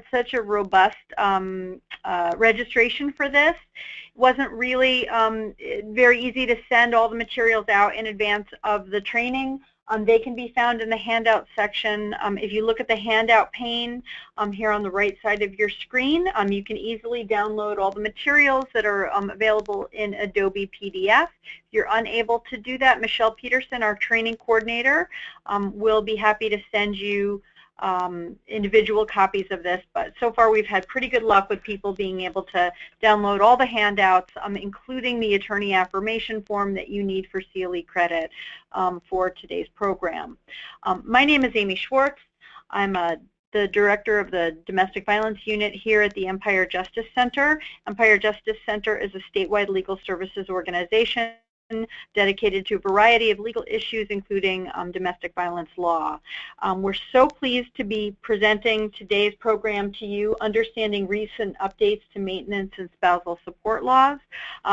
such a robust registration for this. It wasn't really very easy to send all the materials out in advance of the training. They can be found in the handout section. If you look at the handout pane here on the right side of your screen, you can easily download all the materials that are available in Adobe PDF. If you're unable to do that, Michelle Peterson, our training coordinator, will be happy to send you individual copies of this, but so far we've had pretty good luck with people being able to download all the handouts, including the attorney affirmation form that you need for CLE credit for today's program. My name is Amy Schwartz. I'm the director of the Domestic Violence Unit here at the Empire Justice Center. Empire Justice Center is a statewide legal services organization dedicated to a variety of legal issues, including domestic violence law. We're so pleased to be presenting today's program to you, Understanding Recent Updates to Maintenance and Spousal Support Laws.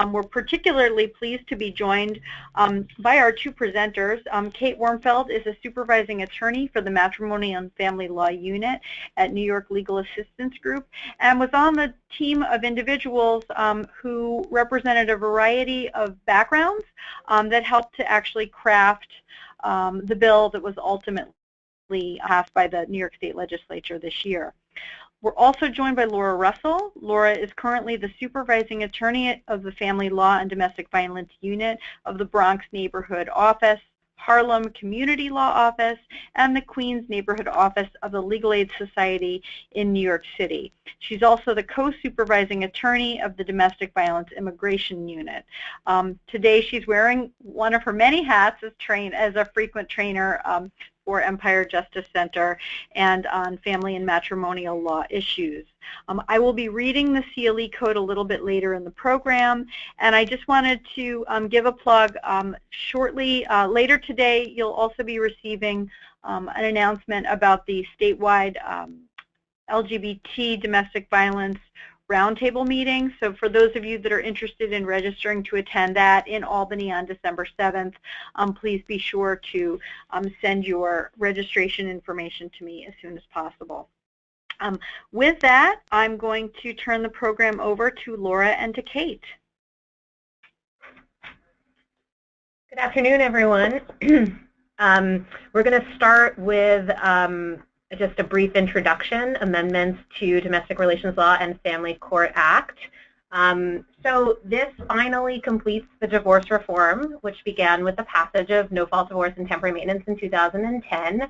We're particularly pleased to be joined by our two presenters. Kate Wurmfeld is a supervising attorney for the Matrimonial and Family Law Unit at New York Legal Assistance Group and was on the team of individuals who represented a variety of backgrounds that helped to actually craft the bill that was ultimately passed by the New York State Legislature this year. We're also joined by Laura Russell. Laura is currently the supervising attorney of the Family Law and Domestic Violence Unit of the Bronx Neighborhood Office, Harlem Community Law Office, and the Queens Neighborhood Office of the Legal Aid Society in New York City. She's also the co-supervising attorney of the Domestic Violence Immigration Unit. Today she's wearing one of her many hats as a frequent trainer for Empire Justice Center and on family and matrimonial law issues. I will be reading the CLE code a little bit later in the program, and I just wanted to give a plug shortly. Later today, you'll also be receiving an announcement about the statewide LGBT domestic violence roundtable meeting. So for those of you that are interested in registering to attend that in Albany on December 7th, please be sure to send your registration information to me as soon as possible. With that, I'm going to turn the program over to Laura and to Kate. Good afternoon, everyone. We're going to start with just a brief introduction, amendments to Domestic Relations Law and Family Court Act. So this finally completes the divorce reform, which began with the passage of no-fault divorce and temporary maintenance in 2010.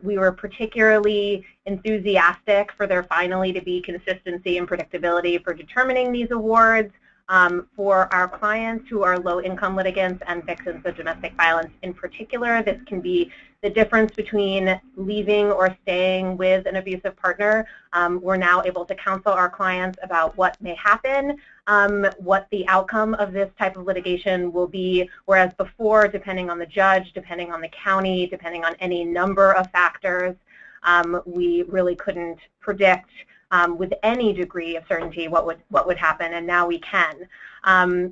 We were particularly enthusiastic for there finally to be consistency and predictability for determining these awards for our clients who are low-income litigants and victims of domestic violence in particular. This can be the difference between leaving or staying with an abusive partner. We're now able to counsel our clients about what may happen, what the outcome of this type of litigation will be, whereas before, depending on the judge, depending on the county, depending on any number of factors, we really couldn't predict with any degree of certainty what would happen, and now we can.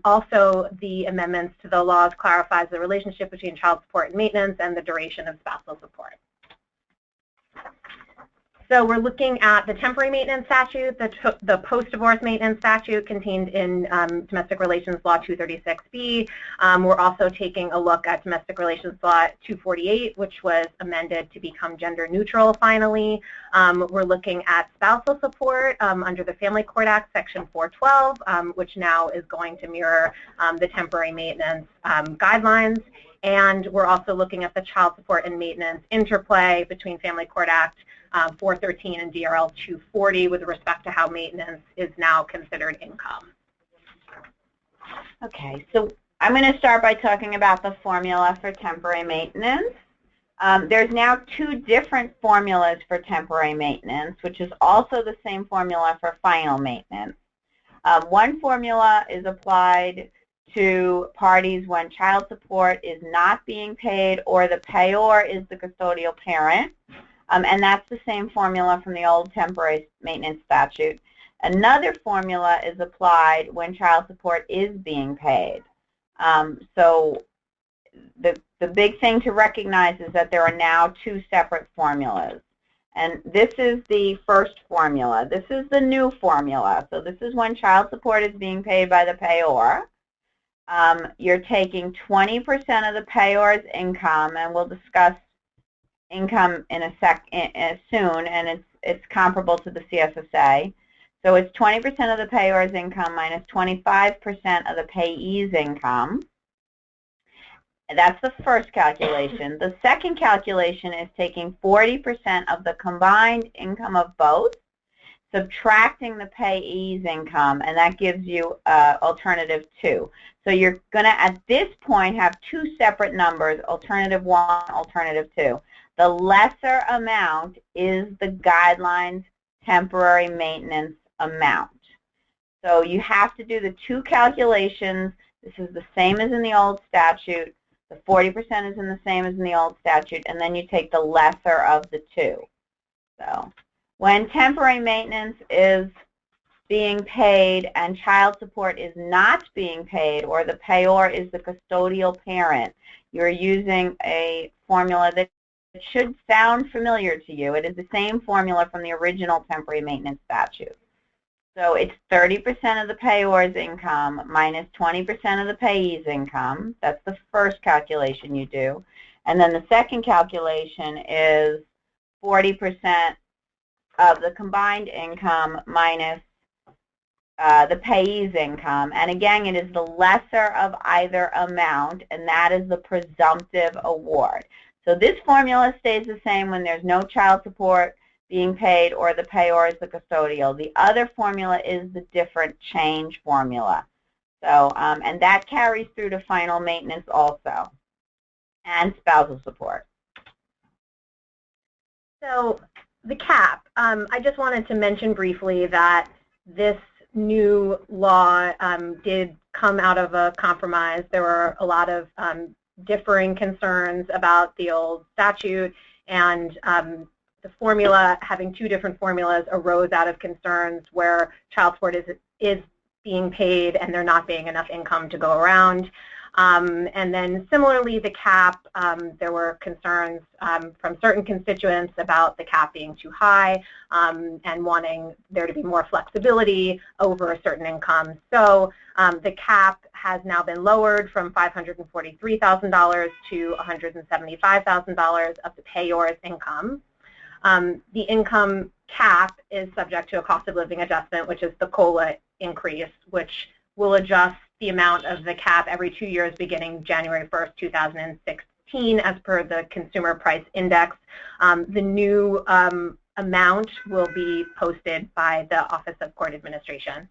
Also, the amendments to the laws clarifies the relationship between child support and maintenance and the duration of spousal support. So we're looking at the temporary maintenance statute, the post-divorce maintenance statute contained in Domestic Relations Law 236B. We're also taking a look at Domestic Relations Law 248, which was amended to become gender neutral finally. We're looking at spousal support under the Family Court Act, Section 412, which now is going to mirror the temporary maintenance guidelines. And we're also looking at the child support and maintenance interplay between Family Court Act 413 and DRL 240 with respect to how maintenance is now considered income. Okay, so I'm going to start by talking about the formula for temporary maintenance. There's now two different formulas for temporary maintenance, which is also the same formula for final maintenance. One formula is applied to parties when child support is not being paid or the payor is the custodial parent. And that's the same formula from the old temporary maintenance statute. Another formula is applied when child support is being paid. So the big thing to recognize is that there are now two separate formulas. And this is the first formula. This is the new formula. So this is when child support is being paid by the payor. You're taking 20% of the payor's income, and we'll discuss income in a soon, and it's comparable to the CSSA. So it's 20% of the payor's income minus 25% of the payee's income. That's the first calculation. The second calculation is taking 40% of the combined income of both, subtracting the payee's income, and that gives you alternative 2. So you're going to, at this point, have two separate numbers, alternative 1, alternative 2. The lesser amount is the guidelines temporary maintenance amount. So you have to do the two calculations. This is the same as in the old statute. The 40% is in the same as in the old statute, and then you take the lesser of the two. So when temporary maintenance is being paid and child support is not being paid, or the payor is the custodial parent, you're using a formula that should sound familiar to you. It is the same formula from the original temporary maintenance statute. So it's 30% of the payor's income minus 20% of the payee's income. That's the first calculation you do. And then the second calculation is 40% of the combined income minus the payee's income. And again, it is the lesser of either amount, and that is the presumptive award. So this formula stays the same when there's no child support being paid or the payor is the custodial. The other formula is the different change formula. So, and that carries through to final maintenance also, and spousal support. So the cap, I just wanted to mention briefly that this new law did come out of a compromise. There were a lot of differing concerns about the old statute, and the formula, having two different formulas, arose out of concerns where child support is being paid and there not being enough income to go around. And then similarly, the cap, there were concerns from certain constituents about the cap being too high and wanting there to be more flexibility over a certain income. So the cap has now been lowered from $543,000 to $175,000 of the payor's income. The income cap is subject to a cost of living adjustment, which is the COLA increase, which will adjust the amount of the cap every 2 years beginning January 1st, 2016 as per the Consumer Price Index. The new amount will be posted by the Office of Court Administration.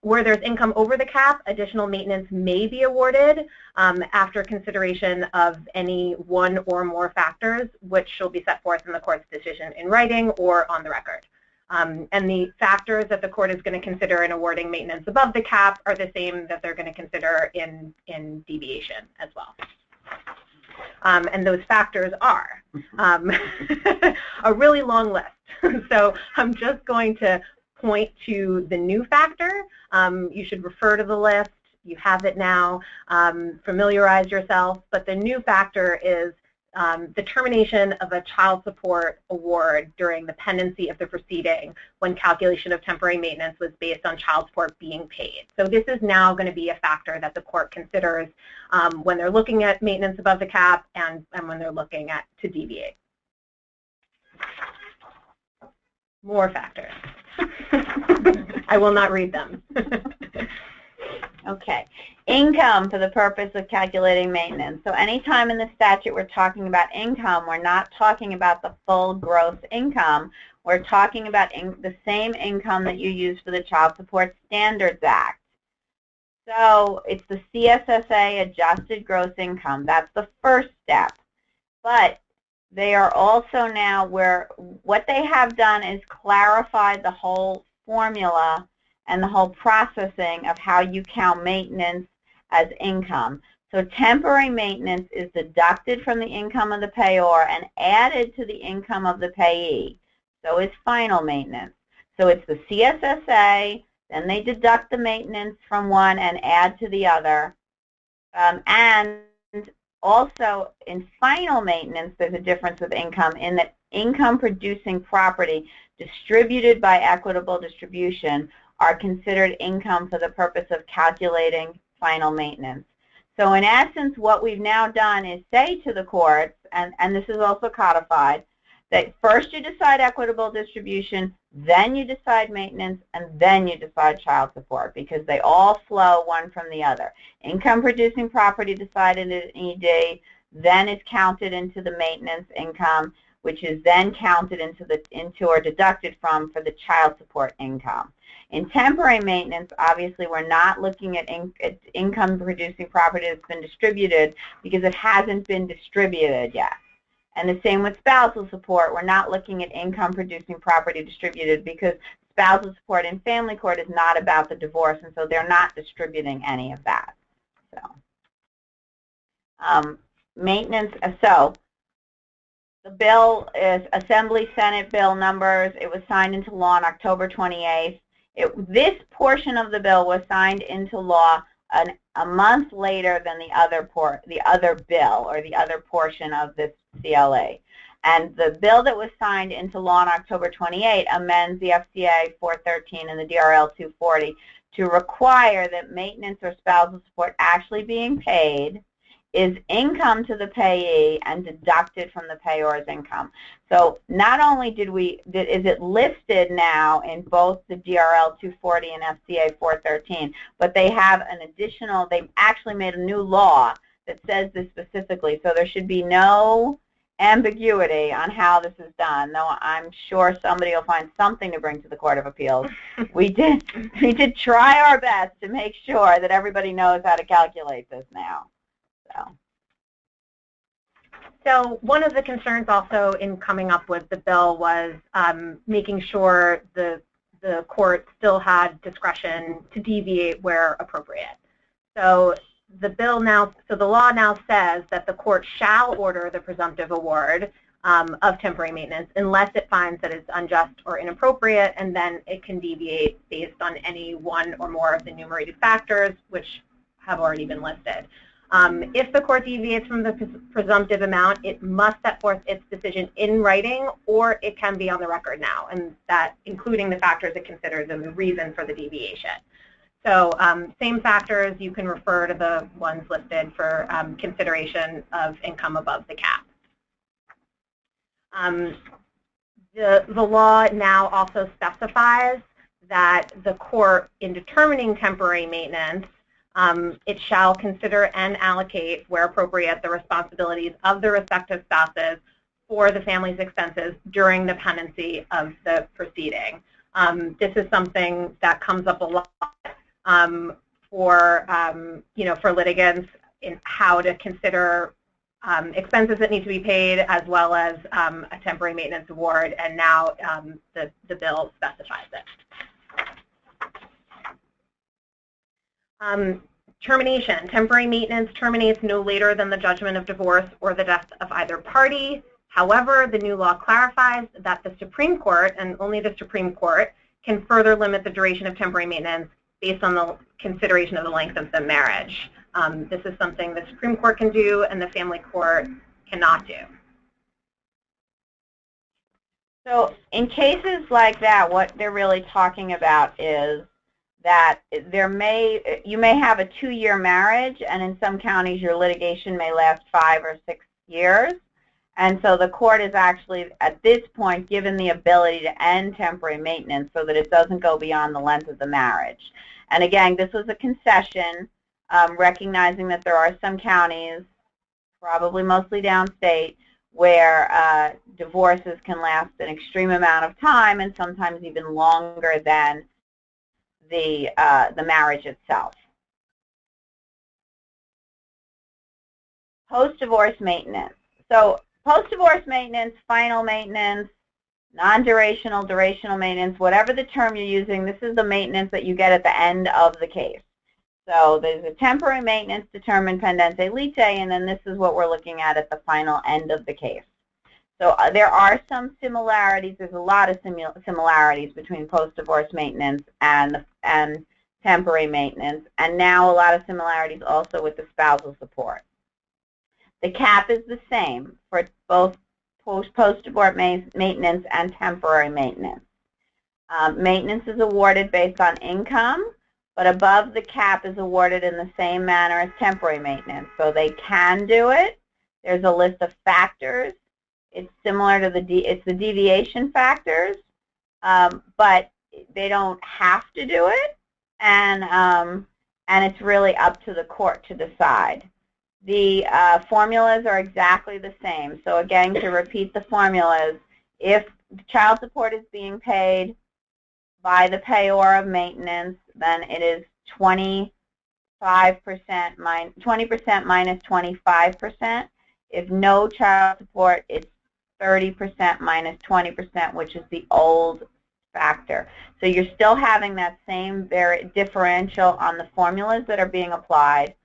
Where there's income over the cap, additional maintenance may be awarded after consideration of any one or more factors, which shall be set forth in the court's decision in writing or on the record. And the factors that the court is going to consider in awarding maintenance above the cap are the same that they're going to consider in deviation as well. And those factors are a really long list. So I'm just going to point to the new factor. You should refer to the list. You have it now. Familiarize yourself. But the new factor is the termination of a child support award during the pendency of the proceeding when calculation of temporary maintenance was based on child support being paid. So this is now going to be a factor that the court considers when they're looking at maintenance above the cap and when they're looking at to deviate. More factors. I will not read them. Okay. Income for the purpose of calculating maintenance. So anytime in the statute we're talking about income, we're not talking about the full gross income. We're talking about the same income that you use for the Child Support Standards Act. So it's the CSSA adjusted gross income. That's the first step. But they are also now where what they have done is clarified the whole formula and the whole processing of how you count maintenance as income. So temporary maintenance is deducted from the income of the payor and added to the income of the payee. So it's final maintenance. So it's the CSSA, then they deduct the maintenance from one and add to the other. And also in final maintenance, there's a difference with income in that income-producing property distributed by equitable distribution are considered income for the purpose of calculating final maintenance. So in essence, what we've now done is say to the courts, and this is also codified, that first you decide equitable distribution, then you decide maintenance, and then you decide child support, because they all flow one from the other. Income-producing property decided in ED, then is counted into the maintenance income, which is then counted into or deducted from for the child support income. In temporary maintenance, obviously, we're not looking at income-producing property that's been distributed because it hasn't been distributed yet. And the same with spousal support. We're not looking at income-producing property distributed because spousal support in family court is not about the divorce, and so they're not distributing any of that. So, maintenance. So the bill is Assembly Senate bill numbers. It was signed into law on October 28th. This portion of the bill was signed into law a month later than the other bill or the other portion of this CLA. And the bill that was signed into law on October 28 amends the FCA 413 and the DRL 240 to require that maintenance or spousal support actually being paid is income to the payee and deducted from the payor's income. So not only is it listed now in both the DRL 240 and FCA 413, but they have an additional, they've actually made a new law that says this specifically. So there should be no ambiguity on how this is done, though I'm sure somebody will find something to bring to the Court of Appeals. We did try our best to make sure that everybody knows how to calculate this now. So one of the concerns also in coming up with the bill was making sure the court still had discretion to deviate where appropriate. So the law now says that the court shall order the presumptive award of temporary maintenance unless it finds that it's unjust or inappropriate, and then it can deviate based on any one or more of the enumerated factors which have already been listed. If the court deviates from the presumptive amount, it must set forth its decision in writing, or it can be on the record now, and that including the factors it considers and the reason for the deviation. So same factors, you can refer to the ones listed for consideration of income above the cap. The law now also specifies that the court, in determining temporary maintenance, it shall consider and allocate, where appropriate, the responsibilities of the respective spouses for the family's expenses during the pendency of the proceeding. This is something that comes up a lot for litigants in how to consider expenses that need to be paid, as well as a temporary maintenance award, and now the bill specifies it. Termination. Temporary maintenance terminates no later than the judgment of divorce or the death of either party. However, the new law clarifies that the Supreme Court, and only the Supreme Court, can further limit the duration of temporary maintenance based on the consideration of the length of the marriage. This is something the Supreme Court can do and the family court cannot do. So in cases like that, what they're really talking about is that you may have a 2-year marriage, and in some counties your litigation may last 5 or 6 years. And so the court is actually, at this point, given the ability to end temporary maintenance so that it doesn't go beyond the length of the marriage. And again, this was a concession, recognizing that there are some counties, probably mostly downstate, where divorces can last an extreme amount of time and sometimes even longer than the marriage itself. Post-divorce maintenance. So post-divorce maintenance, final maintenance, non-durational, durational maintenance, whatever the term you're using, this is the maintenance that you get at the end of the case. So there's a temporary maintenance determined pendente lite, and then this is what we're looking at the final end of the case. So there are some similarities. There's a lot of similarities between post-divorce maintenance and temporary maintenance, and now a lot of similarities also with the spousal support. The cap is the same for both post-divorce maintenance, and temporary maintenance. Maintenance is awarded based on income, but above the cap is awarded in the same manner as temporary maintenance. So they can do it. There's a list of factors. It's similar to the deviation factors, but they don't have to do it, and it's really up to the court to decide. The formulas are exactly the same. So again, to repeat the formulas, if child support is being paid by the payor of maintenance, then it is 20% minus 25%. If no child support, it's 30% minus 20%, which is the old factor. So you're still having that same very differential on the formulas that are being applied,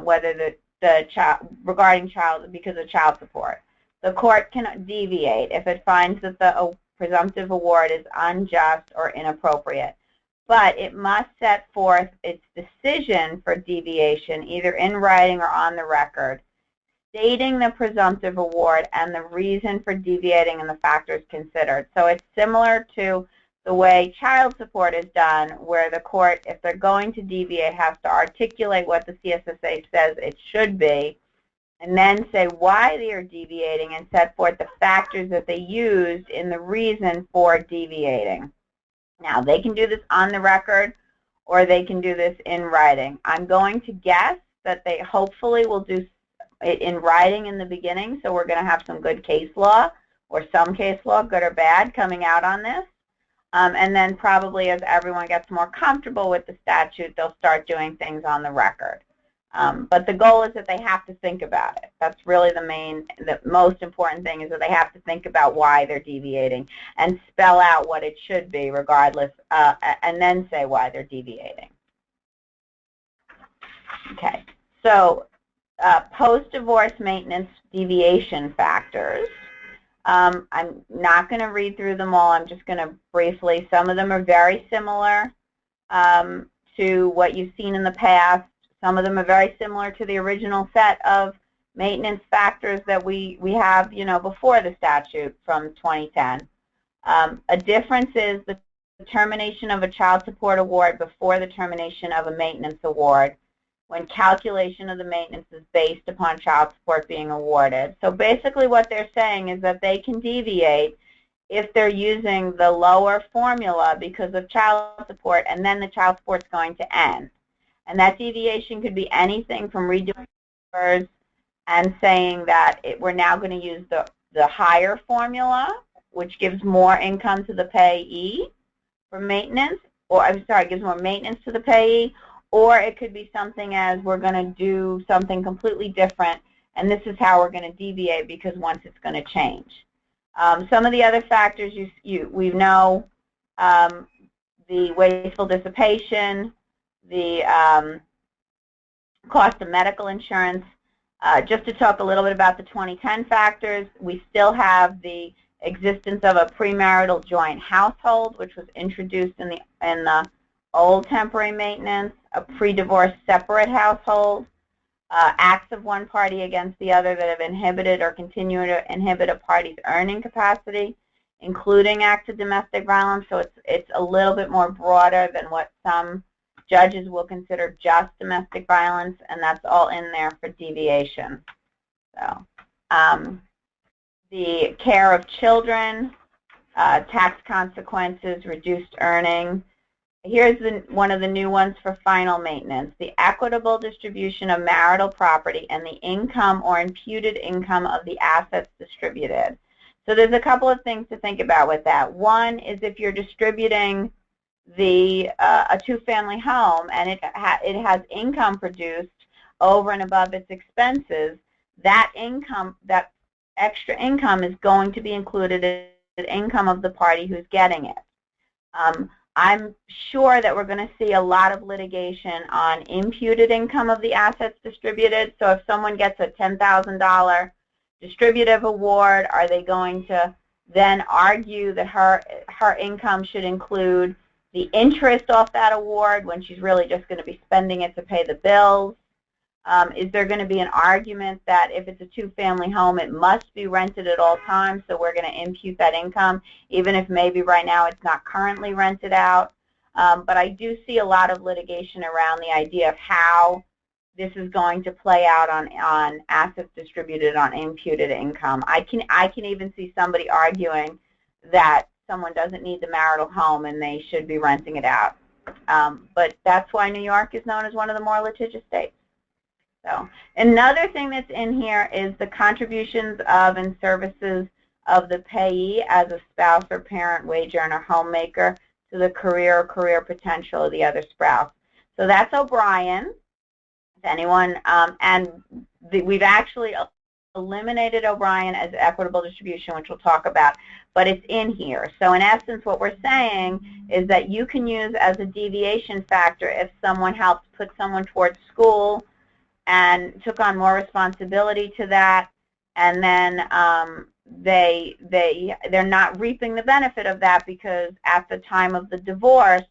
whether the child because of child support. The court cannot deviate if it finds that the presumptive award is unjust or inappropriate, but it must set forth its decision for deviation either in writing or on the record, stating the presumptive award and the reason for deviating and the factors considered. So it's similar to the way child support is done, where the court, if they're going to deviate, has to articulate what the CSSA says it should be, and then say why they are deviating and set forth the factors that they used in the reason for deviating. Now, they can do this on the record, or they can do this in writing. I'm going to guess that they hopefully will do it in writing in the beginning, so we're going to have some good case law, or some case law, good or bad, coming out on this. And then probably as everyone gets more comfortable with the statute, they'll start doing things on the record. But the goal is that they have to think about it. That's really the most important thing, is that they have to think about why they're deviating and spell out what it should be regardless, and then say why they're deviating. Okay, so post-divorce maintenance deviation factors. I'm not going to read through them all. I'm just going to briefly. Some of them are very similar to what you've seen in the past. Some of them are very similar to the original set of maintenance factors that we have, before the statute from 2010. A difference is the termination of a child support award before the termination of a maintenance award, when calculation of the maintenance is based upon child support being awarded. So basically what they're saying is that they can deviate if they're using the lower formula because of child support, and then the child support's going to end. And that deviation could be anything from redoing numbers and saying that we're now going to use the higher formula, which gives more income to the payee for maintenance, or gives more maintenance to the payee. Or it could be something as, we're going to do something completely different, and this is how we're going to deviate because once it's going to change. Some of the other factors we know, the wasteful dissipation, the cost of medical insurance. Just to talk a little bit about the 2010 factors, we still have the existence of a premarital joint household, which was introduced in the old temporary maintenance, a pre-divorce separate household, acts of one party against the other that have inhibited or continue to inhibit a party's earning capacity, including acts of domestic violence. So it's a little bit more broader than what some judges will consider just domestic violence, and that's all in there for deviation. So the care of children, tax consequences, reduced earning. Here's one of the new ones for final maintenance, the equitable distribution of marital property and the income or imputed income of the assets distributed. So there's a couple of things to think about with that. One is if you're distributing a two-family home and it has income produced over and above its expenses, that income, that extra income, is going to be included in the income of the party who's getting it. I'm sure that we're going to see a lot of litigation on imputed income of the assets distributed. So if someone gets a $10,000 distributive award, are they going to then argue that her income should include the interest off that award when she's really just going to be spending it to pay the bills? Is there going to be an argument that if it's a two-family home, it must be rented at all times, so we're going to impute that income, even if maybe right now it's not currently rented out? But I do see a lot of litigation around the idea of how this is going to play out on assets distributed on imputed income. I can even see somebody arguing that someone doesn't need the marital home and they should be renting it out. But that's why New York is known as one of the more litigious states. So another thing that's in here is the contributions of and services of the payee as a spouse or parent, wage earner, homemaker to the career or career potential of the other spouse. So that's OBrien. If anyone, we've actually eliminated OBrien as equitable distribution, which we'll talk about, but it's in here. So in essence, what we're saying is that you can use as a deviation factor if someone helps put someone towards school and took on more responsibility to that, and then they're not reaping the benefit of that because at the time of the divorce,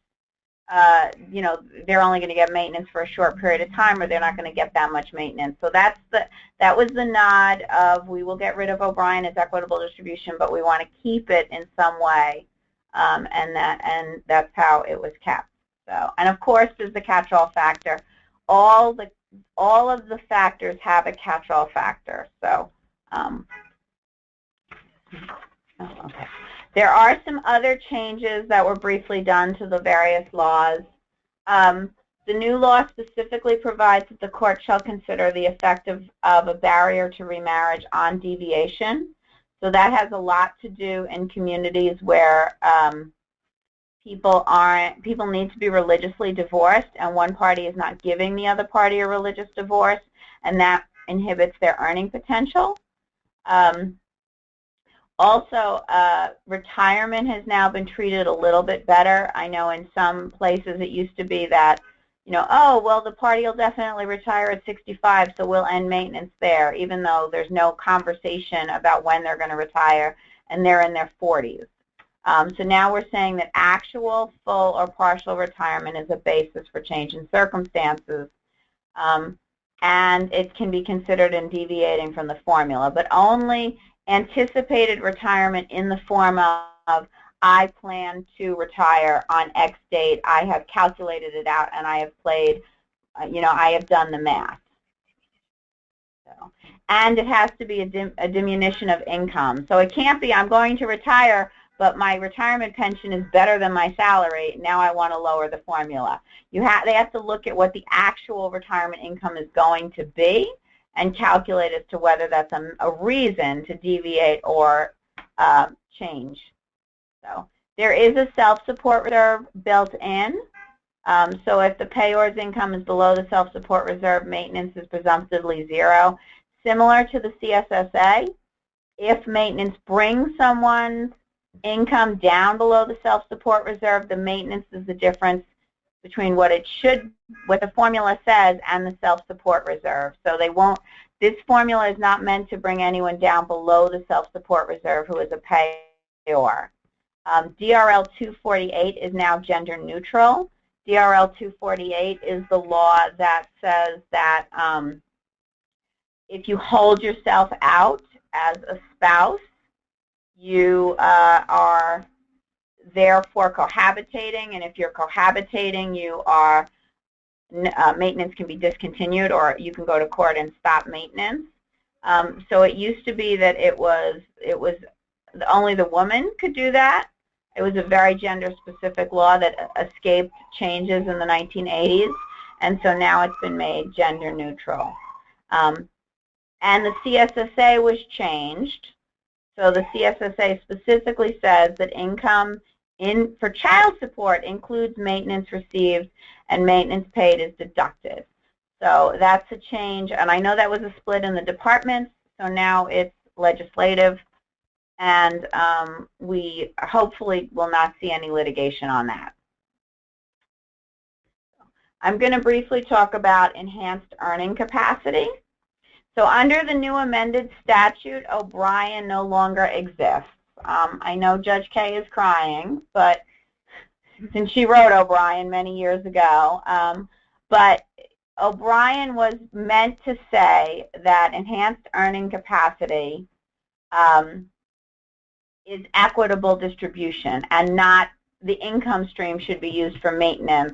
you know, they're only going to get maintenance for a short period of time, or they're not going to get that much maintenance. So that was the nod of we will get rid of OBrien as equitable distribution, but we want to keep it in some way, and that's how it was kept. So, and of course, there's the catch-all factor. All of the factors have a catch-all factor. So, okay. There are some other changes that were briefly done to the various laws. The new law specifically provides that the court shall consider the effect of a barrier to remarriage on deviation. So that has a lot to do in communities where people need to be religiously divorced, and one party is not giving the other party a religious divorce, and that inhibits their earning potential. Also, retirement has now been treated a little bit better. I know in some places it used to be that, you know, oh, well, the party will definitely retire at 65, so we'll end maintenance there, even though there's no conversation about when they're going to retire, and they're in their 40s. So now we're saying that actual, full, or partial retirement is a basis for change in circumstances, and it can be considered in deviating from the formula, but only anticipated retirement in the form of I plan to retire on X date, I have calculated it out, and I have played, you know, I have done the math. So, and it has to be a diminution of income. So it can't be I'm going to retire, but my retirement pension is better than my salary. Now I want to lower the formula. They have to look at what the actual retirement income is going to be and calculate as to whether that's a reason to deviate or change. So there is a self-support reserve built in. So if the payor's income is below the self-support reserve, maintenance is presumptively zero. Similar to the CSSA, if maintenance brings someone's income down below the self-support reserve, the maintenance is the difference between what the formula says and the self-support reserve. So this formula is not meant to bring anyone down below the self-support reserve who is a payor. DRL 248 is now gender neutral. DRL 248 is the law that says that if you hold yourself out as a spouse, you are therefore cohabitating, and if you're cohabitating, you are maintenance can be discontinued, or you can go to court and stop maintenance. So it used to be that it was only the woman could do that. It was a very gender-specific law that escaped changes in the 1980s, and so now it's been made gender neutral. And the CSSA was changed. So the CSSA specifically says that income for child support includes maintenance received and maintenance paid is deducted. So that's a change, and I know that was a split in the departments, so now it's legislative, and we hopefully will not see any litigation on that. I'm going to briefly talk about enhanced earning capacity. So under the new amended statute, OBrien no longer exists. I know Judge Kay is crying, but since she wrote OBrien many years ago, but OBrien was meant to say that enhanced earning capacity is equitable distribution, and not the income stream should be used for maintenance.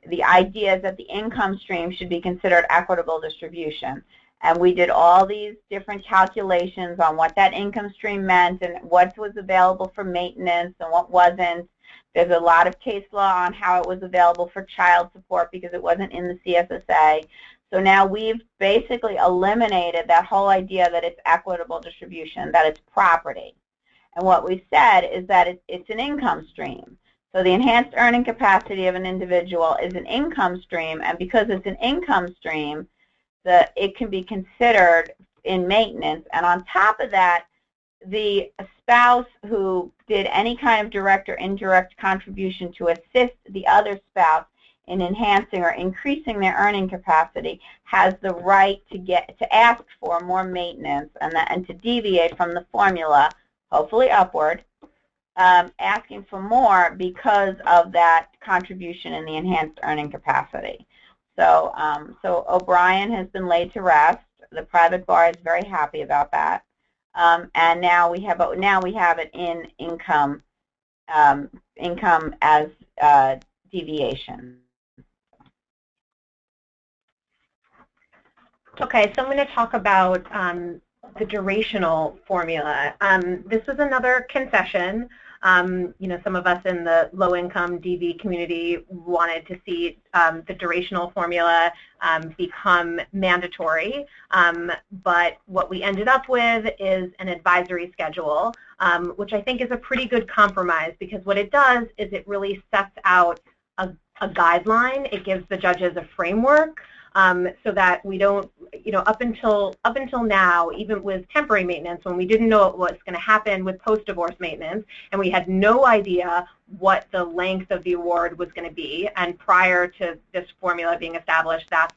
The idea is that the income stream should be considered equitable distribution. And we did all these different calculations on what that income stream meant and what was available for maintenance and what wasn't. There's a lot of case law on how it was available for child support because it wasn't in the CSSA. So now we've basically eliminated that whole idea that it's equitable distribution, that it's property. And what we said is that it's an income stream. So the enhanced earning capacity of an individual is an income stream, and because it's an income stream, it can be considered in maintenance. And on top of that, the spouse who did any kind of direct or indirect contribution to assist the other spouse in enhancing or increasing their earning capacity has the right to ask for more maintenance and to deviate from the formula, hopefully upward, asking for more because of that contribution in the enhanced earning capacity. So, OBrien has been laid to rest. The private bar is very happy about that, and now we have it in income as deviation. Okay, so I'm going to talk about the durational formula. This is another concession. You know, some of us in the low-income DV community wanted to see the durational formula become mandatory, but what we ended up with is an advisory schedule, which I think is a pretty good compromise, because what it does is it really sets out a guideline. It gives the judges a framework so that we don't, you know, up until now, even with temporary maintenance, when we didn't know what was going to happen with post-divorce maintenance, and we had no idea what the length of the award was going to be, and prior to this formula being established, that's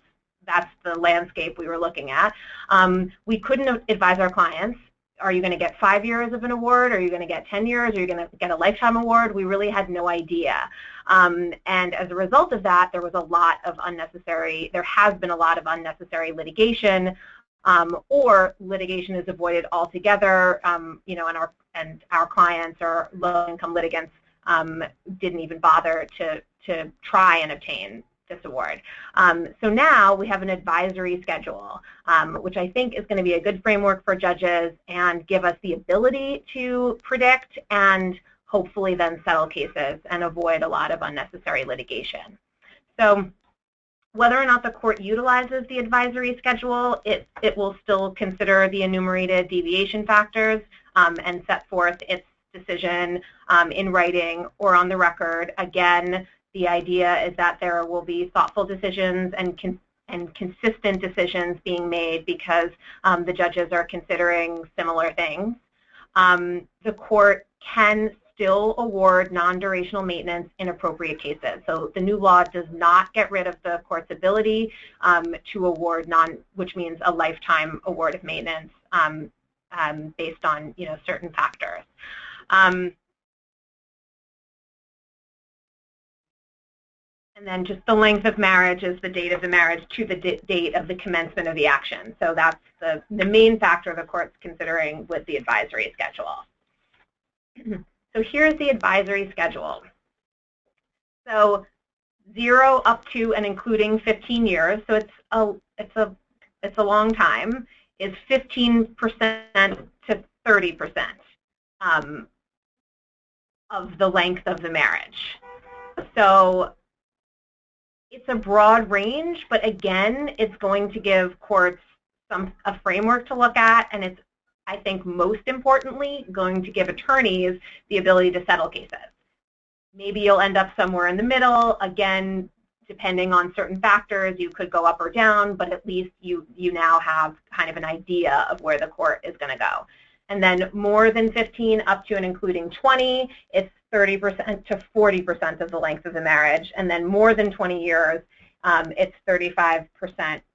the landscape we were looking at. We couldn't advise our clients, are you going to get 5 years of an award? Are you going to get 10 years? Are you going to get a lifetime award? We really had no idea. And as a result of that, there has been a lot of unnecessary litigation, or litigation is avoided altogether, you know, and our clients or low-income litigants didn't even bother to try and obtain this award. So now we have an advisory schedule, which I think is going to be a good framework for judges and give us the ability to predict and hopefully then settle cases and avoid a lot of unnecessary litigation. So whether or not the court utilizes the advisory schedule, it will still consider the enumerated deviation factors and set forth its decision in writing or on the record. Again, the idea is that there will be thoughtful decisions and consistent decisions being made because the judges are considering similar things. The court can still award non-durational maintenance in appropriate cases. So the new law does not get rid of the court's ability to award which means a lifetime award of maintenance based on, you know, certain factors. And then just the length of marriage is the date of the marriage to the date of the commencement of the action. So that's the main factor the court's considering with the advisory schedule. So here's the advisory schedule. So 0 up to and including 15 years, so it's a long time, is 15% to 30% of the length of the marriage. So it's a broad range, but again, it's going to give courts a framework to look at, and it's, I think, most importantly, going to give attorneys the ability to settle cases. Maybe you'll end up somewhere in the middle. Again, depending on certain factors, you could go up or down, but at least you now have kind of an idea of where the court is going to go. And then more than 15 up to and including 20, it's 30% to 40% of the length of the marriage. And then more than 20 years, it's 35%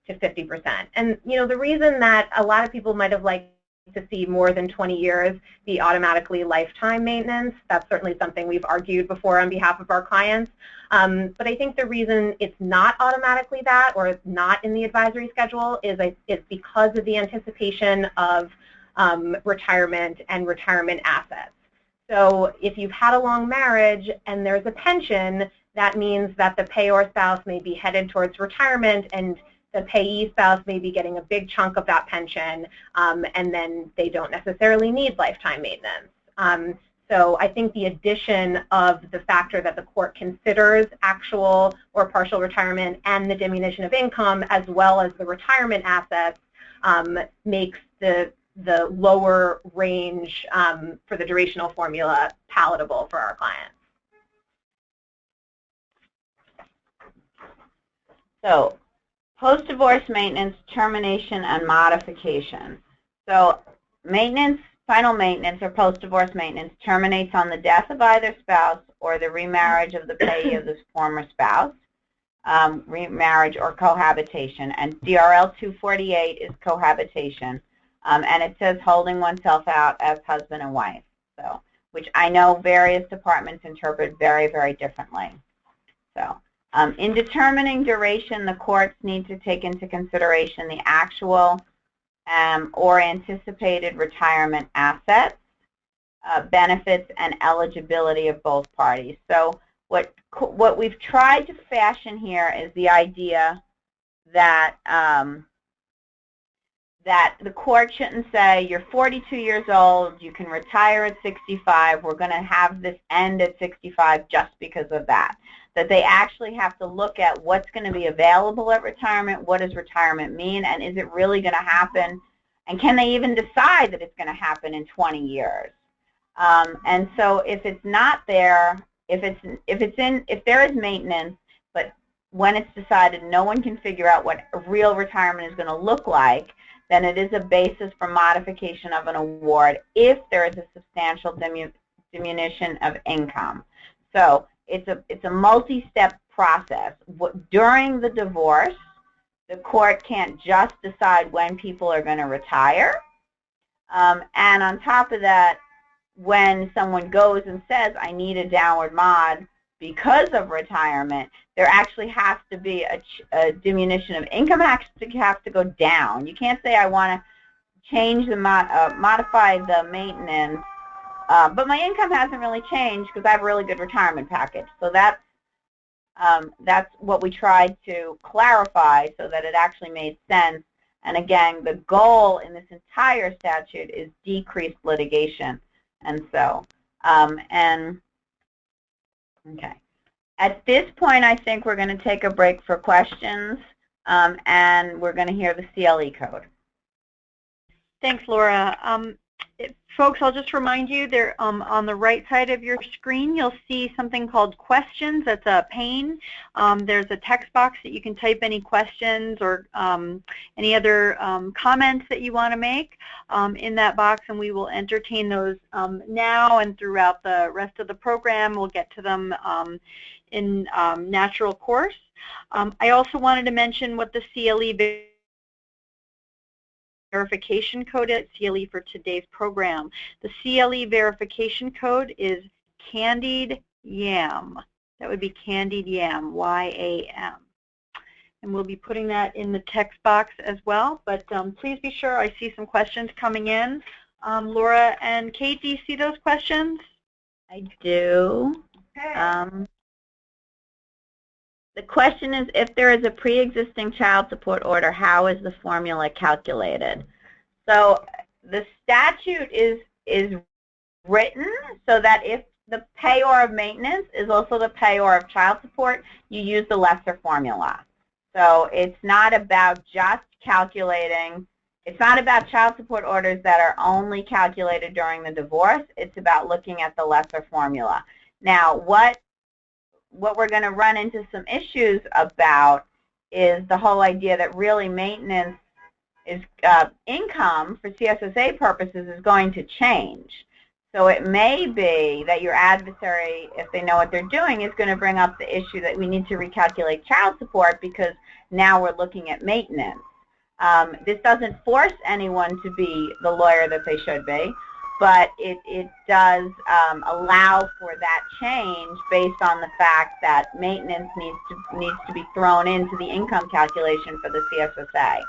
to 50%. And, you know, the reason that a lot of people might have liked to see more than 20 years be automatically lifetime maintenance. That's certainly something we've argued before on behalf of our clients. But I think the reason it's not automatically that, or it's not in the advisory schedule, is because of the anticipation of retirement and retirement assets. So if you've had a long marriage and there's a pension, that means that the payor spouse may be headed towards retirement, and the payee spouse may be getting a big chunk of that pension, and then they don't necessarily need lifetime maintenance. So I think the addition of the factor that the court considers actual or partial retirement and the diminution of income, as well as the retirement assets, makes the lower range for the durational formula palatable for our clients. So, post-divorce maintenance, termination, and modification. So, maintenance, final maintenance, or post-divorce maintenance terminates on the death of either spouse or the remarriage of the payee of the former spouse, remarriage or cohabitation. And DRL 248 is cohabitation. And it says holding oneself out as husband and wife, so, which I know various departments interpret very, very differently. So, in determining duration, the courts need to take into consideration the actual or anticipated retirement assets, benefits, and eligibility of both parties. So, what we've tried to fashion here is the idea that that the court shouldn't say, you're 42 years old, you can retire at 65, we're going to have this end at 65 just because of that. That they actually have to look at what's going to be available at retirement, what does retirement mean, and is it really going to happen, and can they even decide that it's going to happen in 20 years? And so if it's not there, if there is maintenance, but when it's decided no one can figure out what a real retirement is going to look like, then it is a basis for modification of an award if there is a substantial diminution of income. So it's a multi-step process. During the divorce, the court can't just decide when people are going to retire. And on top of that, when someone goes and says, I need a downward mod because of retirement, there actually has to be a diminution of income, has to go down. You can't say I want to change the modify the maintenance, but my income hasn't really changed because I have a really good retirement package. So that's what we tried to clarify so that it actually made sense. And again, the goal in this entire statute is decreased litigation. And so, okay. At this point, I think we're going to take a break for questions, and we're going to hear the CLE code. Thanks, Laura. Folks, I'll just remind you, there on the right side of your screen, you'll see something called questions. That's a pane. There's a text box that you can type any questions or any other comments that you want to make in that box, and we will entertain those now and throughout the rest of the program. We'll get to them in natural course. I also wanted to mention what the CLE verification code is, CLE for today's program. The CLE verification code is Candied YAM. That would be Candied YAM, Y-A-M. And we'll be putting that in the text box as well. But please be sure, I see some questions coming in. Laura and Kate, do you see those questions? I do. Okay. The question is, if there is a pre-existing child support order, how is the formula calculated? So the statute is written so that if the payor of maintenance is also the payor of child support, you use the lesser formula. So it's not about just calculating, it's not about child support orders that are only calculated during the divorce, it's about looking at the lesser formula. Now, what we're going to run into some issues about is the whole idea that really maintenance is income for CSSA purposes is going to change. So it may be that your adversary, if they know what they're doing, is going to bring up the issue that we need to recalculate child support because now we're looking at maintenance. This doesn't force anyone to be the lawyer that they should be, but it does allow for that change based on the fact that maintenance needs to be thrown into the income calculation for the CSSA.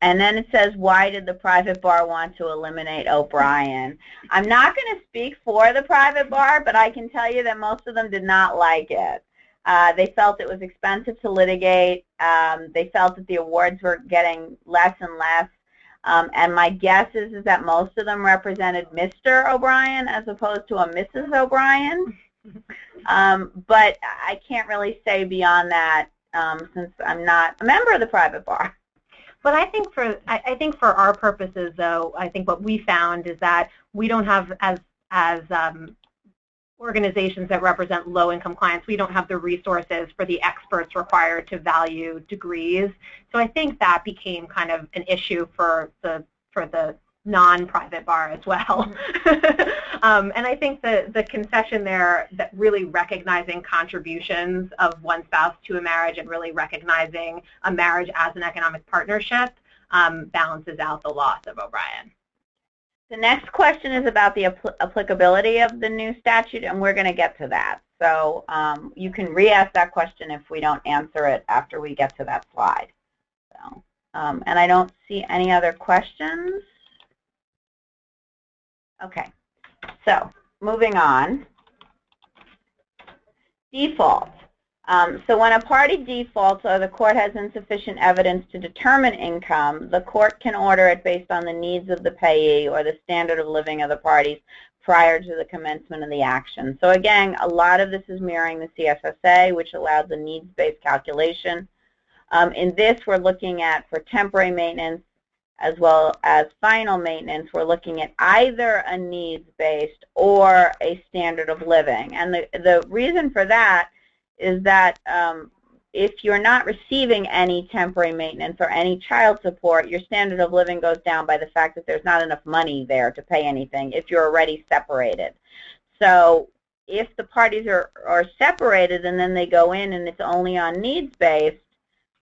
And then it says, why did the private bar want to eliminate OBrien? I'm not going to speak for the private bar, but I can tell you that most of them did not like it. They felt it was expensive to litigate. They felt that the awards were getting less and less. And my guess is that most of them represented Mr. OBrien as opposed to a Mrs. OBrien. But I can't really say beyond that since I'm not a member of the private bar. But I think for our purposes, though, I think what we found is that we don't have, as organizations that represent low-income clients, we don't have the resources for the experts required to value degrees. So I think that became kind of an issue for the non-private bar as well. And I think the concession there, that really recognizing contributions of one spouse to a marriage and really recognizing a marriage as an economic partnership balances out the loss of OBrien. The next question is about the applicability of the new statute, and we're going to get to that. So you can re-ask that question if we don't answer it after we get to that slide. So, and I don't see any other questions. Okay, so moving on. Default. So when a party defaults or the court has insufficient evidence to determine income, the court can order it based on the needs of the payee or the standard of living of the parties prior to the commencement of the action. So again, a lot of this is mirroring the CSSA, which allows a needs-based calculation. In this, we're looking at, for temporary maintenance as well as final maintenance, we're looking at either a needs-based or a standard of living. And the reason for that is that if you're not receiving any temporary maintenance or any child support, your standard of living goes down by the fact that there's not enough money there to pay anything if you're already separated. So if the parties are separated and then they go in and it's only on needs-based,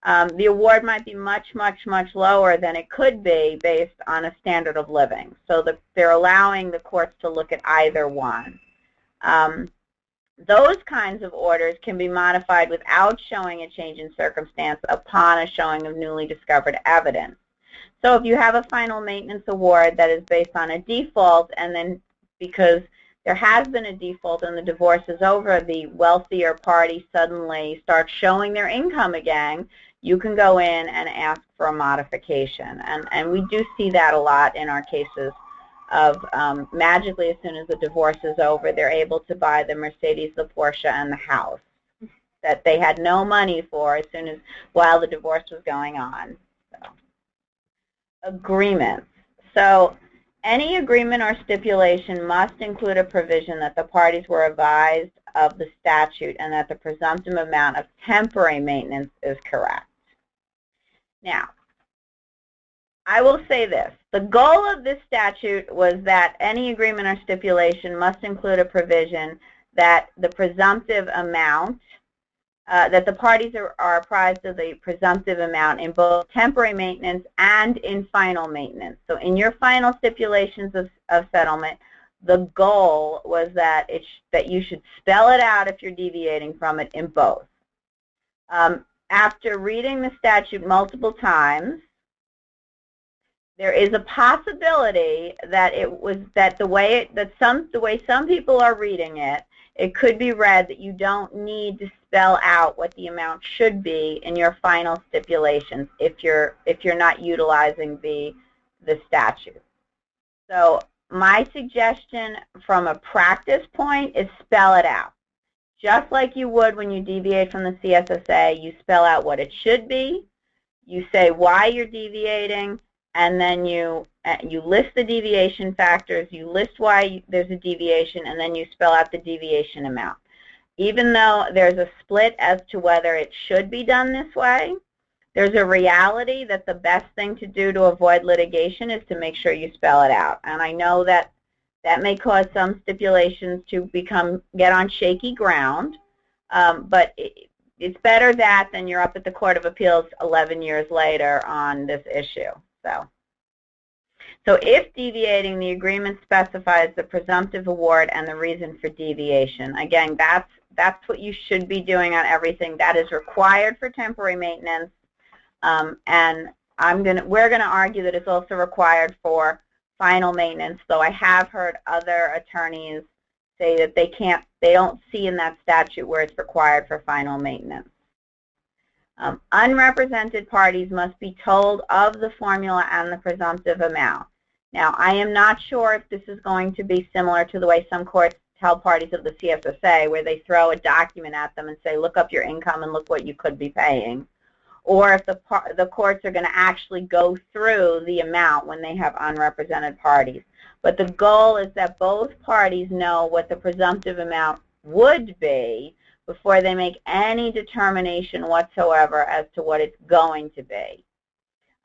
the award might be much, much, much lower than it could be based on a standard of living. So they're allowing the courts to look at either one. Those kinds of orders can be modified without showing a change in circumstance upon a showing of newly discovered evidence. So if you have a final maintenance award that is based on a default, and then because there has been a default and the divorce is over, the wealthier party suddenly starts showing their income again, you can go in and ask for a modification. And we do see that a lot in our cases of magically, as soon as the divorce is over, they're able to buy the Mercedes, the Porsche, and the house that they had no money for while the divorce was going on. So, agreements. So any agreement or stipulation must include a provision that the parties were advised of the statute and that the presumptive amount of temporary maintenance is correct. Now, I will say this. The goal of this statute was that any agreement or stipulation must include a provision that the presumptive amount, that the parties are apprised of the presumptive amount in both temporary maintenance and in final maintenance. So in your final stipulations of settlement, the goal was that you should spell it out if you're deviating from it in both. After reading the statute multiple times, there is a possibility that the way some people are reading it, it could be read that you don't need to spell out what the amount should be in your final stipulations if you're not utilizing the statute. So my suggestion from a practice point is spell it out. Just like you would when you deviate from the CSSA, you spell out what it should be, you say why you're deviating, and then you list the deviation factors, you list why there's a deviation, and then you spell out the deviation amount. Even though there's a split as to whether it should be done this way, there's a reality that the best thing to do to avoid litigation is to make sure you spell it out. And I know that may cause some stipulations to get on shaky ground, but it's better that than you're up at the Court of Appeals 11 years later on this issue. So if deviating, the agreement specifies the presumptive award and the reason for deviation. Again, that's what you should be doing on everything. That is required for temporary maintenance, and we're going to argue that it's also required for final maintenance, though I have heard other attorneys say that they don't see in that statute where it's required for final maintenance. Unrepresented parties must be told of the formula and the presumptive amount. Now, I am not sure if this is going to be similar to the way some courts tell parties of the CSSA, where they throw a document at them and say, look up your income and look what you could be paying, or if the courts are going to actually go through the amount when they have unrepresented parties. But the goal is that both parties know what the presumptive amount would be before they make any determination whatsoever as to what it's going to be.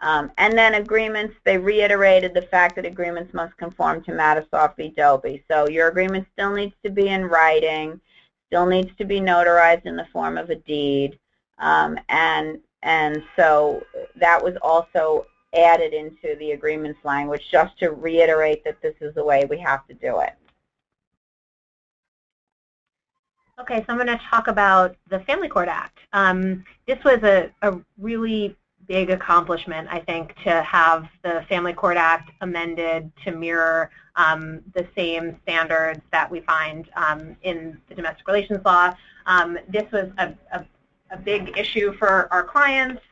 And then agreements, they reiterated the fact that agreements must conform to Matisoff v. Dobie. So your agreement still needs to be in writing, still needs to be notarized in the form of a deed, and so that was also added into the agreements language just to reiterate that this is the way we have to do it. Okay, so I'm going to talk about the Family Court Act. This was a really big accomplishment, I think, to have the Family Court Act amended to mirror the same standards that we find in the domestic relations law. This was a big issue for our clients.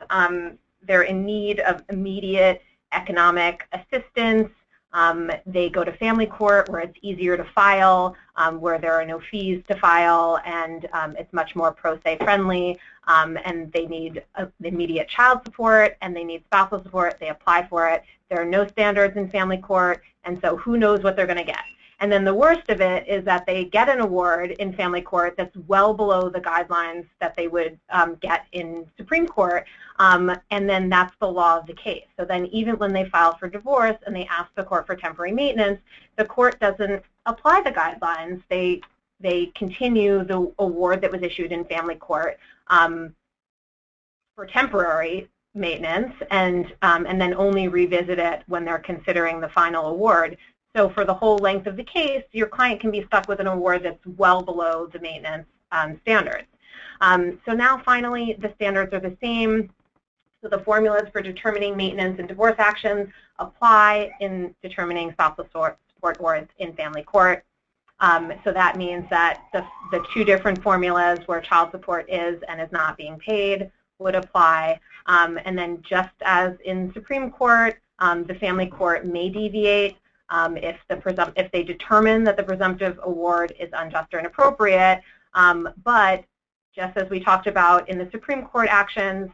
They're in need of immediate economic assistance. They go to family court where it's easier to file, where there are no fees to file, and it's much more pro se friendly, and they need immediate child support, and they need spousal support. They apply for it. There are no standards in family court, and so who knows what they're going to get. And then the worst of it is that they get an award in family court that's well below the guidelines that they would get in Supreme Court, and then that's the law of the case. So then even when they file for divorce and they ask the court for temporary maintenance, the court doesn't apply the guidelines. They continue the award that was issued in family court for temporary maintenance, and then only revisit it when they're considering the final award. So for the whole length of the case, your client can be stuck with an award that's well below the maintenance standards. So now finally the standards are the same. So the formulas for determining maintenance and divorce actions apply in determining spousal support awards in family court. So that means that the two different formulas where child support is and is not being paid would apply. And then just as in Supreme Court, the family court may deviate if they determine that the presumptive award is unjust or inappropriate. But just as we talked about in the Supreme Court actions,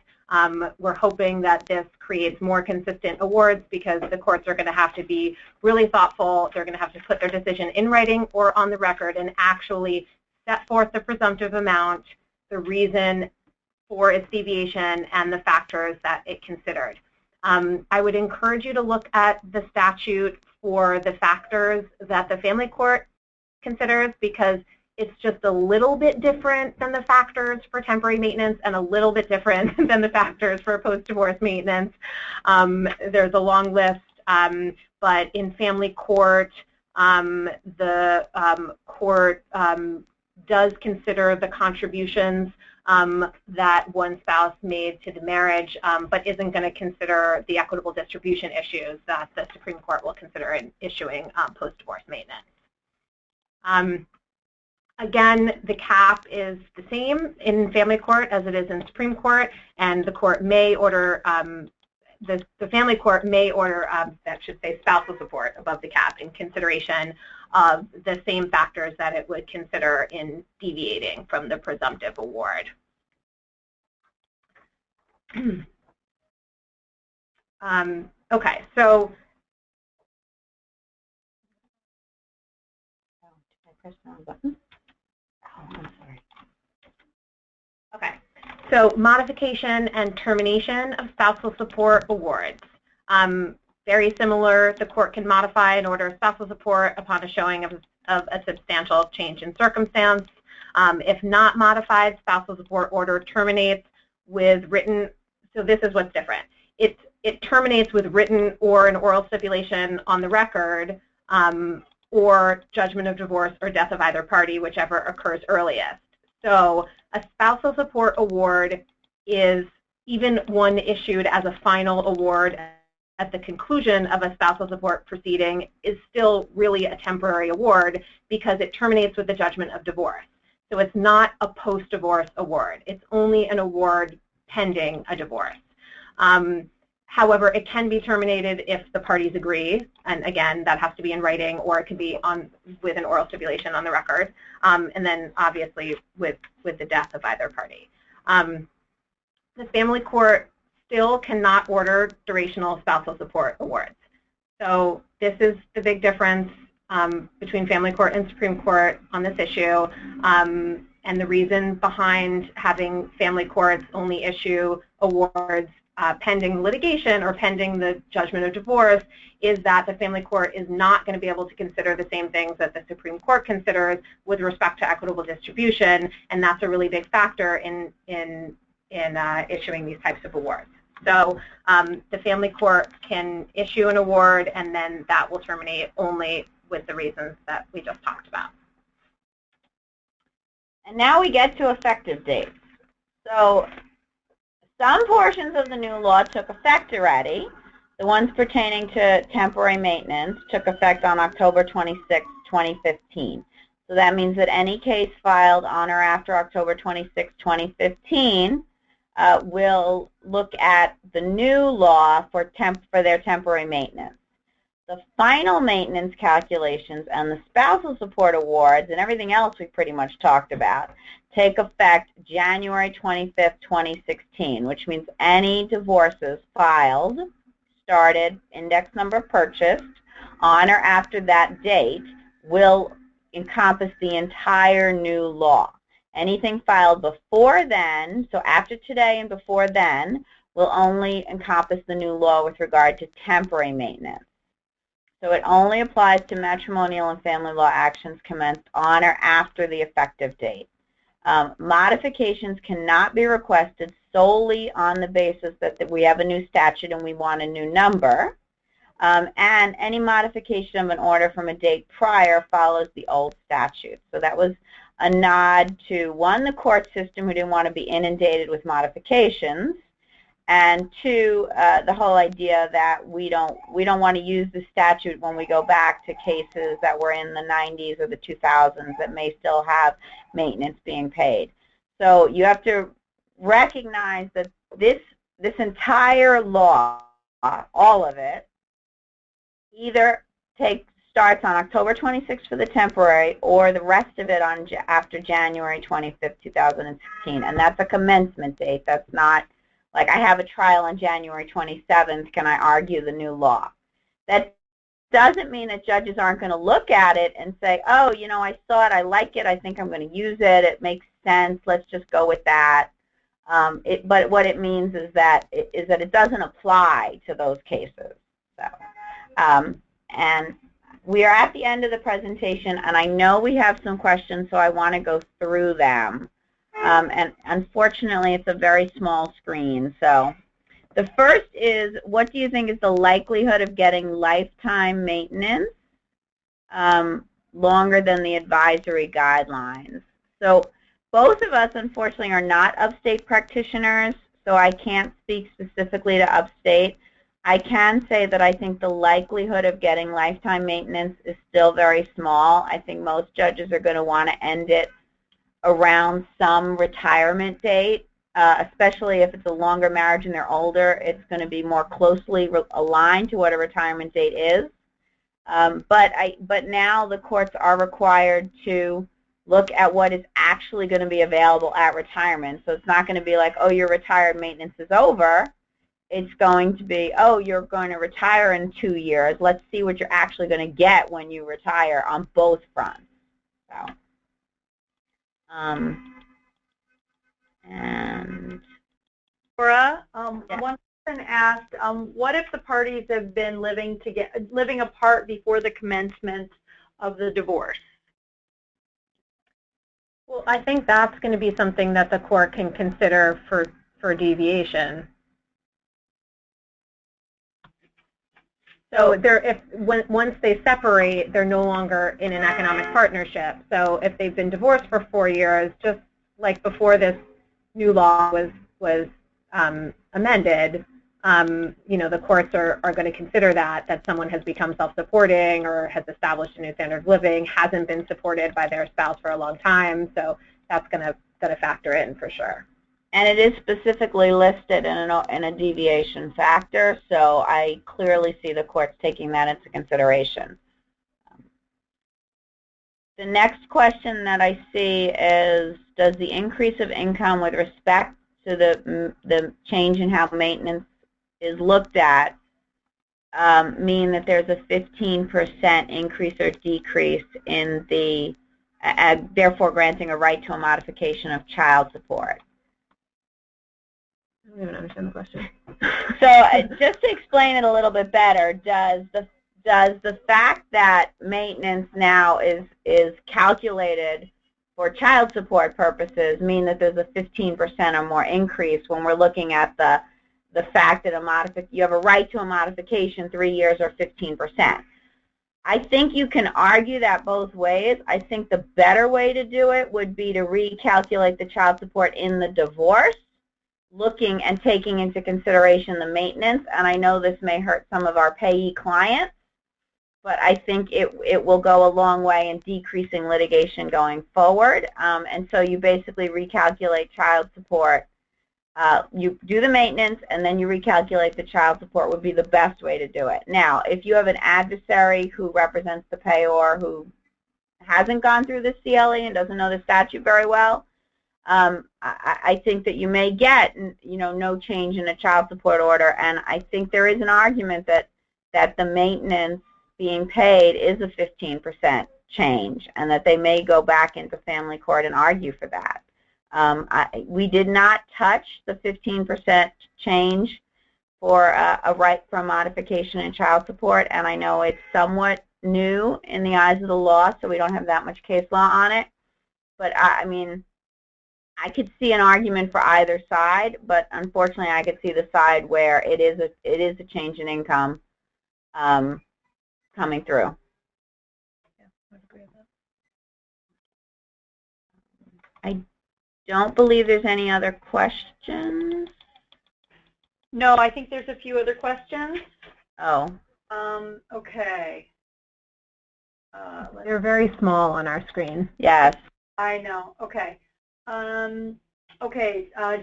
we're hoping that this creates more consistent awards because the courts are going to have to be really thoughtful. They're going to have to put their decision in writing or on the record and actually set forth the presumptive amount, the reason for its deviation, and the factors that it considered. I would encourage you to look at the statute for the factors that the family court considers, because it's just a little bit different than the factors for temporary maintenance and a little bit different than the factors for post-divorce maintenance. There's a long list, but in family court, the court does consider the contributions that one spouse made to the marriage, but isn't going to consider the equitable distribution issues that the Supreme Court will consider in issuing post-divorce maintenance. Again, the cap is the same in family court as it is in Supreme Court, and the court may order, the family court may order, that should say spousal support above the cap in consideration of the same factors that it would consider in deviating from the presumptive award. Okay, so okay, so modification and termination of spousal support awards. Very similar, the court can modify and order spousal support upon a showing of a substantial change in circumstance. If not modified, spousal support order terminates with written, so this is what's different. It terminates with written or an oral stipulation on the record, or judgment of divorce or death of either party, whichever occurs earliest. So a spousal support award is, even one issued as a final award at the conclusion of a spousal support proceeding, is still really a temporary award because it terminates with the judgment of divorce. So it's not a post-divorce award. It's only an award pending a divorce. However, it can be terminated if the parties agree, and again, that has to be in writing, or it can be with an oral stipulation on the record, and then obviously with the death of either party. The family court still cannot order durational spousal support awards. So this is the big difference between family court and Supreme Court on this issue, and the reason behind having family courts only issue awards pending litigation or pending the judgment of divorce is that the family court is not going to be able to consider the same things that the Supreme Court considers with respect to equitable distribution, and that's a really big factor in issuing these types of awards. So the family court can issue an award, and then that will terminate only with the reasons that we just talked about. And now we get to effective dates. So some portions of the new law took effect already. The ones pertaining to temporary maintenance took effect on October 26, 2015. So that means that any case filed on or after October 26, 2015 will look at the new law for their temporary maintenance. The final maintenance calculations and the spousal support awards and everything else we pretty much talked about take effect January 25th, 2016, which means any divorces filed, started, index number purchased, on or after that date will encompass the entire new law. Anything filed before then, so after today and before then, will only encompass the new law with regard to temporary maintenance. So it only applies to matrimonial and family law actions commenced on or after the effective date. Modifications cannot be requested solely on the basis that we have a new statute and we want a new number. And any modification of an order from a date prior follows the old statute. So that was a nod to, one, the court system who didn't want to be inundated with modifications, and two, the whole idea that we don't want to use the statute when we go back to cases that were in the 90s or the 2000s that may still have maintenance being paid. So you have to recognize that this entire law, all of it, either starts on October 26th for the temporary, or the rest of it after January 25th, 2016, and that's a commencement date. That's not like I have a trial on January 27th, can I argue the new law? That doesn't mean that judges aren't going to look at it and say, oh, you know, I saw it, I like it, I think I'm going to use it, it makes sense, let's just go with that. But what it means is that it doesn't apply to those cases. So, and we are at the end of the presentation, and I know we have some questions, so I want to go through them. And unfortunately, it's a very small screen. So the first is, what do you think is the likelihood of getting lifetime maintenance longer than the advisory guidelines? So both of us, unfortunately, are not upstate practitioners, so I can't speak specifically to upstate. I can say that I think the likelihood of getting lifetime maintenance is still very small. I think most judges are going to want to end it around some retirement date, especially if it's a longer marriage and they're older. It's going to be more closely aligned to what a retirement date is. But now the courts are required to look at what is actually going to be available at retirement. So it's not going to be like, oh, your retired maintenance is over. It's going to be, oh, you're going to retire in 2 years. Let's see what you're actually going to get when you retire on both fronts. So. And Laura, yeah. One person asked, what if the parties have been living apart before the commencement of the divorce? Well, I think that's going to be something that the court can consider for deviation. So once they separate, they're no longer in an economic partnership. So if they've been divorced for 4 years, just like before this new law was amended, you know, the courts are going to consider that someone has become self-supporting or has established a new standard of living, hasn't been supported by their spouse for a long time. So that's going to factor in for sure. And it is specifically listed in a deviation factor, so I clearly see the courts taking that into consideration. The next question that I see is, does the increase of income with respect to the change in how maintenance is looked at mean that there's a 15% increase or decrease in the, therefore granting a right to a modification of child support? I don't even understand the question. So just to explain it a little bit better, does the fact that maintenance now is calculated for child support purposes mean that there's a 15% or more increase when we're looking at the fact that you have a right to a modification 3 years or 15%? I think you can argue that both ways. I think the better way to do it would be to recalculate the child support in the divorce, looking and taking into consideration the maintenance. And I know this may hurt some of our payee clients, but I think it will go a long way in decreasing litigation going forward. And so you basically recalculate child support. You do the maintenance and then you recalculate the child support would be the best way to do it. Now, if you have an adversary who represents the payor who hasn't gone through the CLE and doesn't know the statute very well, I think that you may get, you know, no change in a child support order, and I think there is an argument that the maintenance being paid is a 15% change, and that they may go back into family court and argue for that. We did not touch the 15% change for a right for a modification in child support, and I know it's somewhat new in the eyes of the law, so we don't have that much case law on it. But I mean, I could see an argument for either side, but unfortunately, I could see the side where it is a change in income coming through. Yeah, I agree with that. I don't believe there's any other questions. No, I think there's a few other questions. Oh. Okay. They're very small on our screen. Yes. I know. Okay.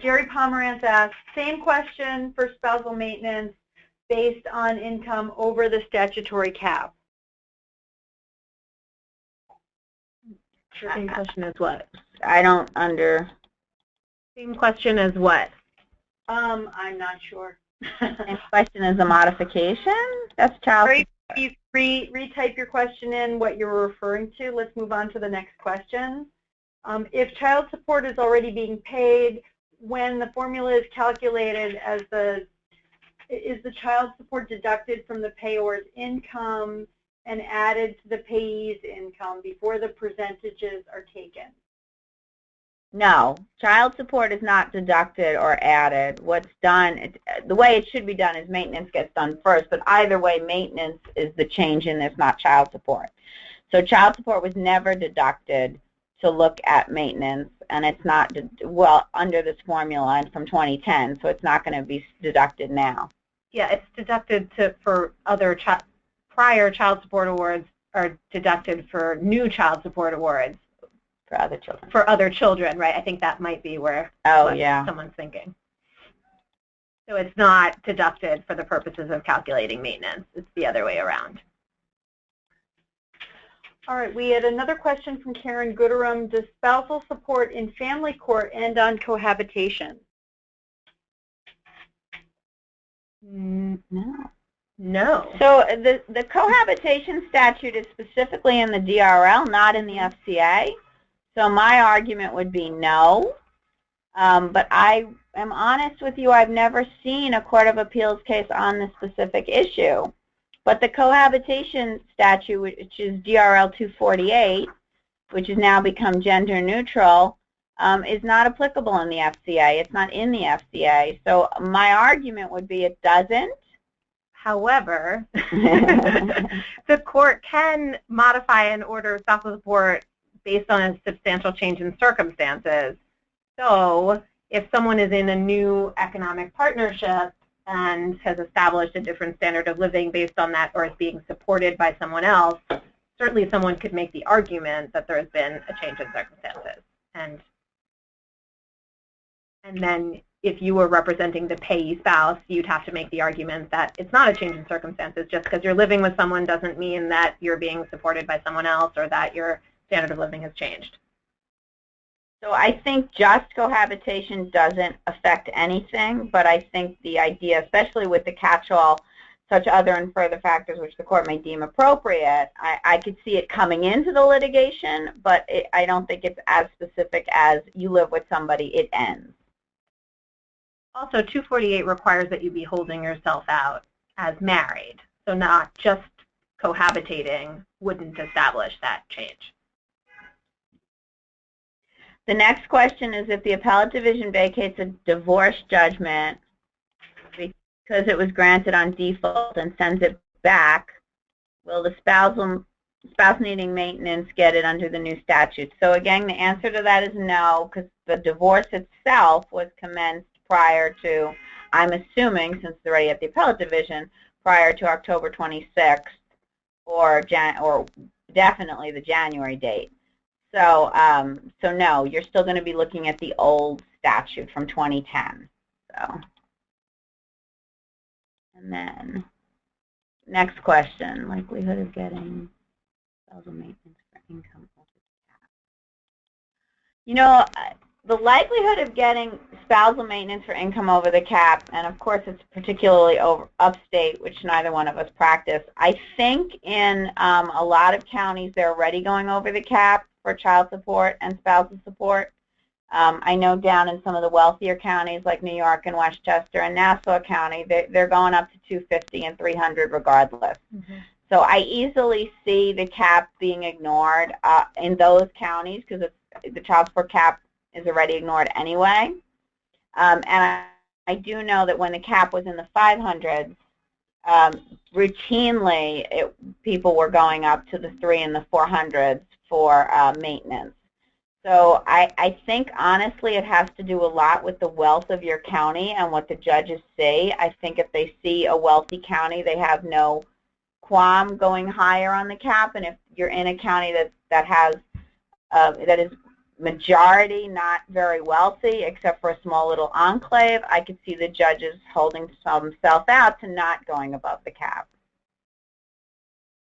Jerry Pomerantz asked, same question for spousal maintenance based on income over the statutory cap. Same question as what? I don't under. Same question as what? I'm not sure. Same question as a modification? That's child support. You retype your question in what you're referring to. Let's move on to the next question. If child support is already being paid, when the formula is calculated as is the child support deducted from the payor's income and added to the payee's income before the percentages are taken? No, child support is not deducted or added. What's done, the way it should be done is maintenance gets done first, but either way, maintenance is the change in this, not child support. So child support was never deducted to look at maintenance, and it's not, well, under this formula and from 2010, so it's not going to be deducted now. Yeah, it's deducted for other prior child support awards are deducted for new child support awards. For other children. For other children, right? I think that might be where someone's thinking. So it's not deducted for the purposes of calculating maintenance. It's the other way around. All right, we had another question from Karen Gooderum. Does spousal support in family court end on cohabitation? No. No. So the cohabitation statute is specifically in the DRL, not in the FCA. So my argument would be no. But I am honest with you, I've never seen a Court of Appeals case on this specific issue. But the cohabitation statute, which is DRL 248, which has now become gender neutral, is not applicable in the FCA. It's not in the FCA. So my argument would be it doesn't. However, the court can modify an order of spousal support based on a substantial change in circumstances. So if someone is in a new economic partnership and has established a different standard of living based on that, or is being supported by someone else, certainly someone could make the argument that there has been a change in circumstances. And then if you were representing the payee spouse, you'd have to make the argument that it's not a change in circumstances. Just because you're living with someone doesn't mean that you're being supported by someone else or that your standard of living has changed. So I think just cohabitation doesn't affect anything, but I think the idea, especially with the catch-all, such other and further factors which the court may deem appropriate, I could see it coming into the litigation, but I don't think it's as specific as you live with somebody, it ends. Also, 248 requires that you be holding yourself out as married, so not just cohabitating wouldn't establish that change. The next question is if the appellate division vacates a divorce judgment because it was granted on default and sends it back, will the spouse needing maintenance get it under the new statute? So again, the answer to that is no, because the divorce itself was commenced prior to, I'm assuming, since they're already at the appellate division, prior to October 26th or definitely the January date. So, so no, you're still going to be looking at the old statute from 2010. So, and then next question: likelihood of getting spousal maintenance for income over the cap. You know, the likelihood of getting spousal maintenance for income over the cap, and of course it's particularly over upstate, which neither one of us practice. I think in a lot of counties they're already going over the cap for child support and spousal support. I know down in some of the wealthier counties like New York and Westchester and Nassau County, they're going up to 250 and 300 regardless. Mm-hmm. So I easily see the cap being ignored in those counties because the child support cap is already ignored anyway. And I do know that when the cap was in the 500s, routinely people were going up to the 300s and the 400s for maintenance. So I think, honestly, it has to do a lot with the wealth of your county and what the judges see. I think if they see a wealthy county, they have no qualm going higher on the cap. And if you're in a county that has that is majority not very wealthy, except for a small little enclave, I could see the judges holding themselves out to not going above the cap.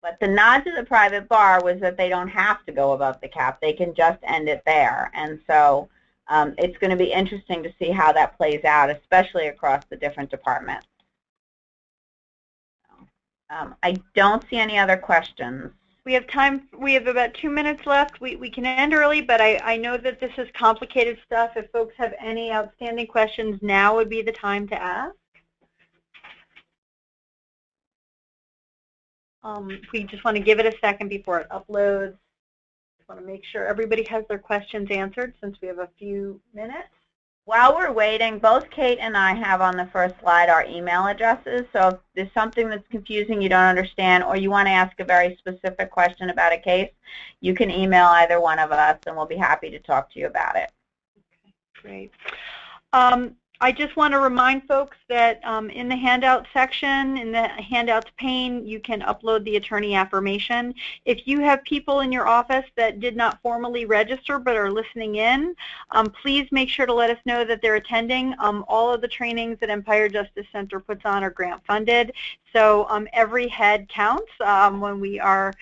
But the nod to the private bar was that they don't have to go above the cap. They can just end it there. And so it's going to be interesting to see how that plays out, especially across the different departments. I don't see any other questions. We have time. We have about 2 minutes left. We can end early, but I know that this is complicated stuff. If folks have any outstanding questions, now would be the time to ask. We just want to give it a second before it uploads. Just want to make sure everybody has their questions answered since we have a few minutes. While we're waiting, both Kate and I have on the first slide our email addresses. So if there's something that's confusing, you don't understand, or you want to ask a very specific question about a case, you can email either one of us, and we'll be happy to talk to you about it. Okay, great. I just want to remind folks that in the handout section, in the handouts pane, you can upload the attorney affirmation. If you have people in your office that did not formally register but are listening in, please make sure to let us know that they're attending. All of the trainings that Empire Justice Center puts on are grant funded, so every head counts when we are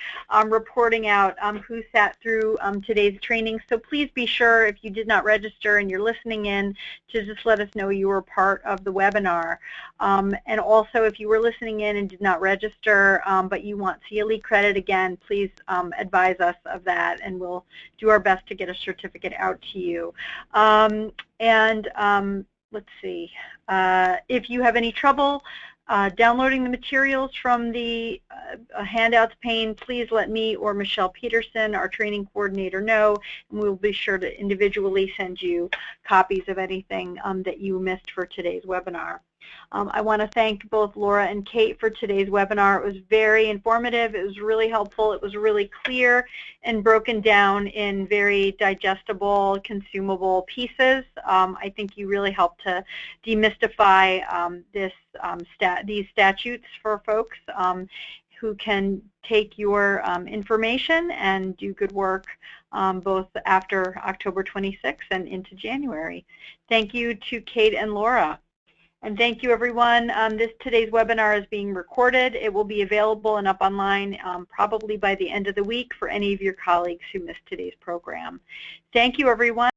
reporting out who sat through today's training. So please be sure, if you did not register and you're listening in, to just let us know you were part of the webinar. And also, if you were listening in and did not register but you want CLE credit, again, please advise us of that, and we'll do our best to get a certificate out to you. Let's see, if you have any trouble downloading the materials from the handouts pane, please let me or Michelle Peterson, our training coordinator, know, and we'll be sure to individually send you copies of anything that you missed for today's webinar. I want to thank both Laura and Kate for today's webinar. It was very informative. It was really helpful. It was really clear and broken down in very digestible, consumable pieces. I think you really helped to demystify these statutes for folks who can take your information and do good work both after October 26th and into January. Thank you to Kate and Laura. And thank you, everyone. Today's webinar is being recorded. It will be available and up online probably by the end of the week for any of your colleagues who missed today's program. Thank you, everyone.